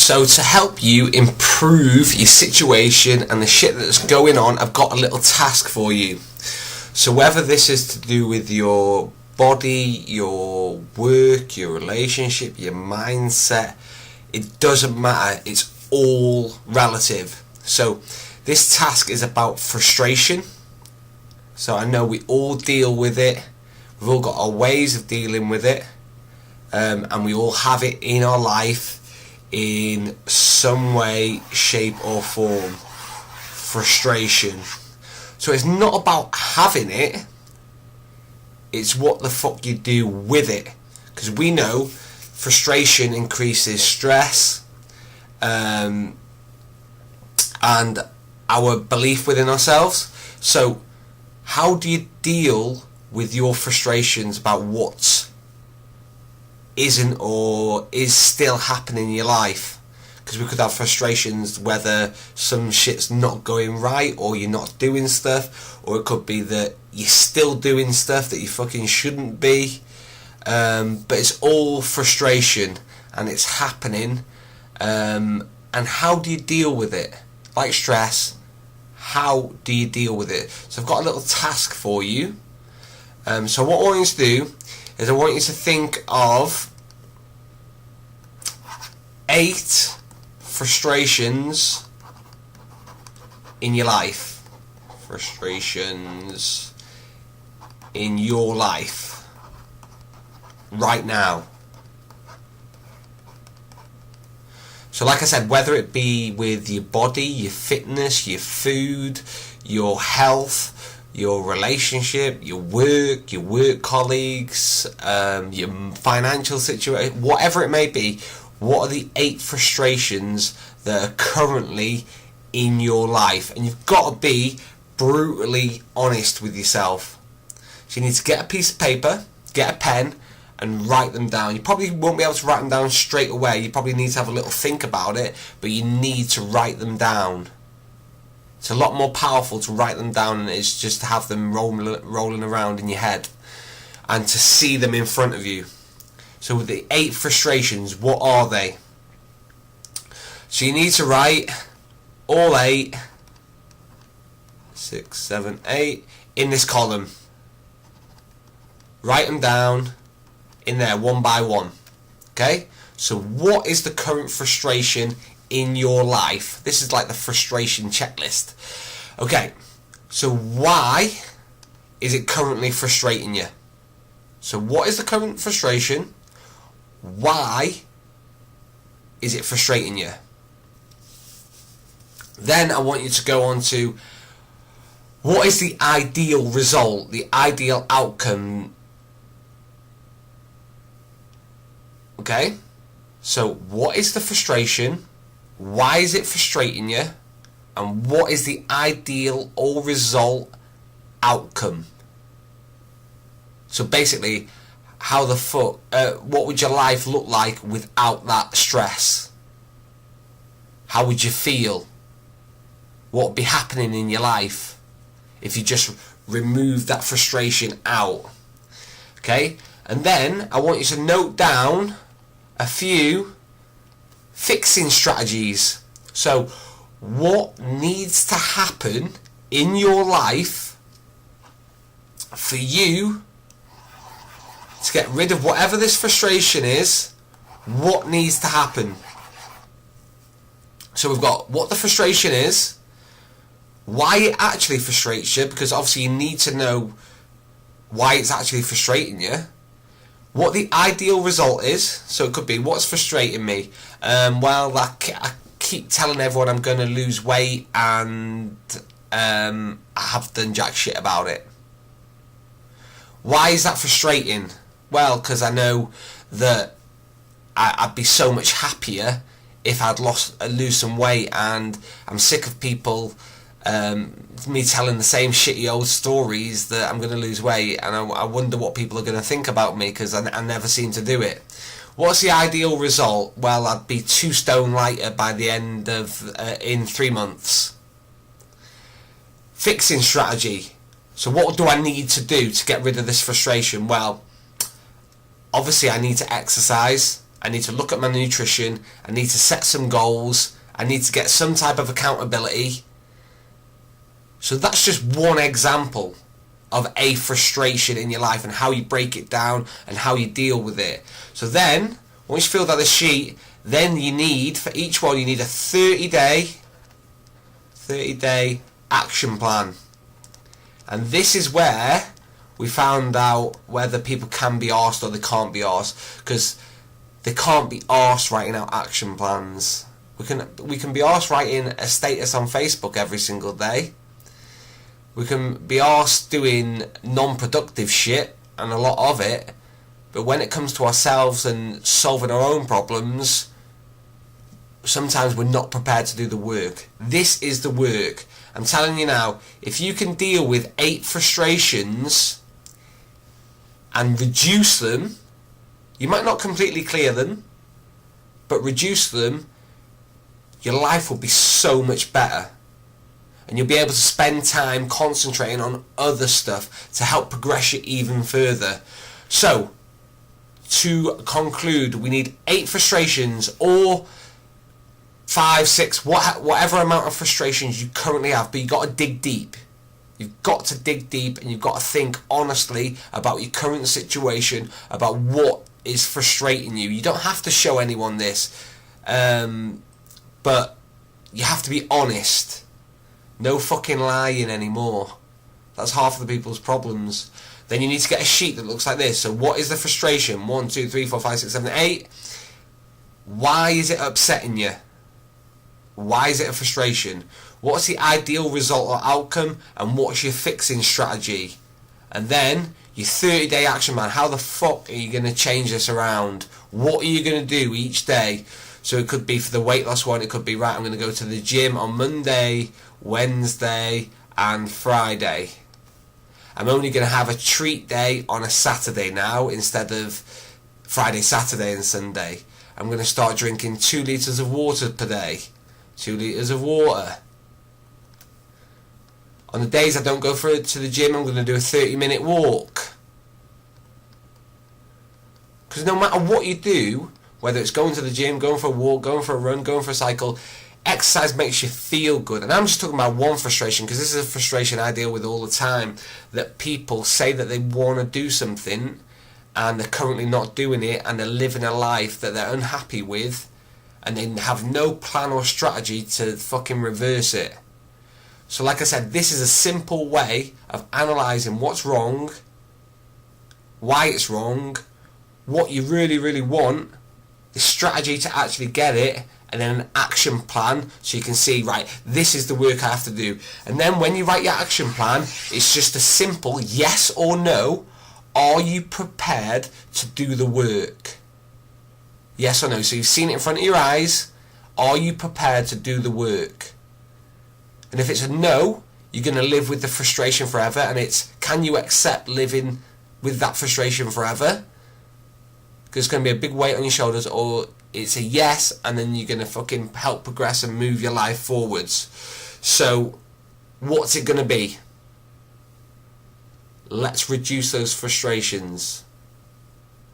So to help you improve your situation and the shit that's going on, I've got a little task for you. So whether this is to do with your body, your work, your relationship, your mindset, it doesn't matter. It's all relative. So this task is about frustration. So I know we all deal with it. We've all got our ways of dealing with it. And we all have it in our life in some way, shape or form. Frustration. So it's not about having it, it's what the fuck you do with it. Because we know frustration increases stress and our belief within ourselves. So how do you deal with your frustrations about what isn't or is still happening in your life? Because we could have frustrations whether some shit's not going right or you're not doing stuff, or it could be that you're still doing stuff that you fucking shouldn't be, but it's all frustration and it's happening, and how do you deal with it? Like stress, how do you deal with it? So I've got a little task for you. So what I want you to do is I want you to think of 8 frustrations in your life. Frustrations in your life right now. So like I said, whether it be with your body, your fitness, your food, your health, your relationship, your work colleagues, your financial situation, whatever it may be, what are the 8 frustrations that are currently in your life? And you've got to be brutally honest with yourself. So you need to get a piece of paper, get a pen, and write them down. You probably won't be able to write them down straight away. You probably need to have a little think about it, but you need to write them down. It's a lot more powerful to write them down than it is just to have them rolling around in your head and to see them in front of you. So with the 8 frustrations, what are they? So you need to write all 8, 6, 7, 8 in this column. Write them down in there one by one. Okay? So what is the current frustration in your life? This is like the frustration checklist. Okay, so why is it currently frustrating you? So what is the current frustration? Why is it frustrating you? Then I want you to go on to what is the ideal result, the ideal outcome. Okay, so what is the frustration? Why is it frustrating you? And what is the ideal or result outcome? So basically, how the fuck, what would your life look like without that stress? How would you feel? What would be happening in your life if you just remove that frustration out? Okay, and then I want you to note down a few fixing strategies. So what needs to happen in your life for you to get rid of whatever this frustration is? What needs to happen? So we've got what the frustration is, why it actually frustrates you, because obviously you need to know why it's actually frustrating you. What the ideal result is, so it could be, what's frustrating me? Well, I keep telling everyone I'm going to lose weight and I have done jack shit about it. Why is that frustrating? Well, because I know that I'd be so much happier if I'd lose some weight, and I'm sick of people me telling the same shitty old stories that I'm going to lose weight, and I wonder what people are going to think about me because I never seem to do it. What's the ideal result? Well, I'd be 2 stone lighter by the end of in 3 months. Fixing strategy. So what do I need to do to get rid of this frustration? Well, obviously I need to exercise. I need to look at my nutrition. I need to set some goals. I need to get some type of accountability. So that's just one example of a frustration in your life and how you break it down and how you deal with it. So then, once you filled out the sheet, then you need, for each one, you need a 30-day action plan. And this is where we found out whether people can be arsed or they can't be arsed, because they can't be arsed writing out action plans. We can be arsed writing a status on Facebook every single day. We can be arsed doing non-productive shit, and a lot of it, but when it comes to ourselves and solving our own problems, sometimes we're not prepared to do the work. This is the work. I'm telling you now, if you can deal with 8 frustrations and reduce them, you might not completely clear them, but reduce them, your life will be so much better. And you'll be able to spend time concentrating on other stuff to help progress you even further. So, to conclude, we need 8 frustrations or 5, 6, whatever amount of frustrations you currently have, but you've got to dig deep. You've got to dig deep, and you've got to think honestly about your current situation, about what is frustrating you. You don't have to show anyone this, but you have to be honest. No fucking lying anymore. That's half of the people's problems. Then you need to get a sheet that looks like this. So what is the frustration? 1, 2, 3, 4, 5, 6, 7, 8. Why is it upsetting you? Why is it a frustration? What's the ideal result or outcome? And what's your fixing strategy? And then your 30-day action plan. How the fuck are you going to change this around? What are you going to do each day? So it could be for the weight loss one, it could be, right, I'm going to go to the gym on Monday, Wednesday and Friday. I'm only going to have a treat day on a Saturday now instead of Friday, Saturday and Sunday. I'm going to start drinking 2 litres of water per day. 2 litres of water. On the days I don't go to the gym, I'm going to do a 30-minute walk. Because no matter what you do, whether it's going to the gym, going for a walk, going for a run, going for a cycle, exercise makes you feel good. And I'm just talking about one frustration, because this is a frustration I deal with all the time, that people say that they want to do something and they're currently not doing it, and they're living a life that they're unhappy with, and they have no plan or strategy to fucking reverse it. So like I said, this is a simple way of analysing what's wrong, why it's wrong, what you really, really want, the strategy to actually get it, and then an action plan so you can see, right, this is the work I have to do. And then when you write your action plan, it's just a simple yes or no. Are you prepared to do the work? Yes or no. So you've seen it in front of your eyes. Are you prepared to do the work? And if it's a no, you're going to live with the frustration forever. And it's, can you accept living with that frustration forever? Because it's going to be a big weight on your shoulders. Or it's a yes, and then you're going to fucking help progress and move your life forwards. So what's it going to be? Let's reduce those frustrations.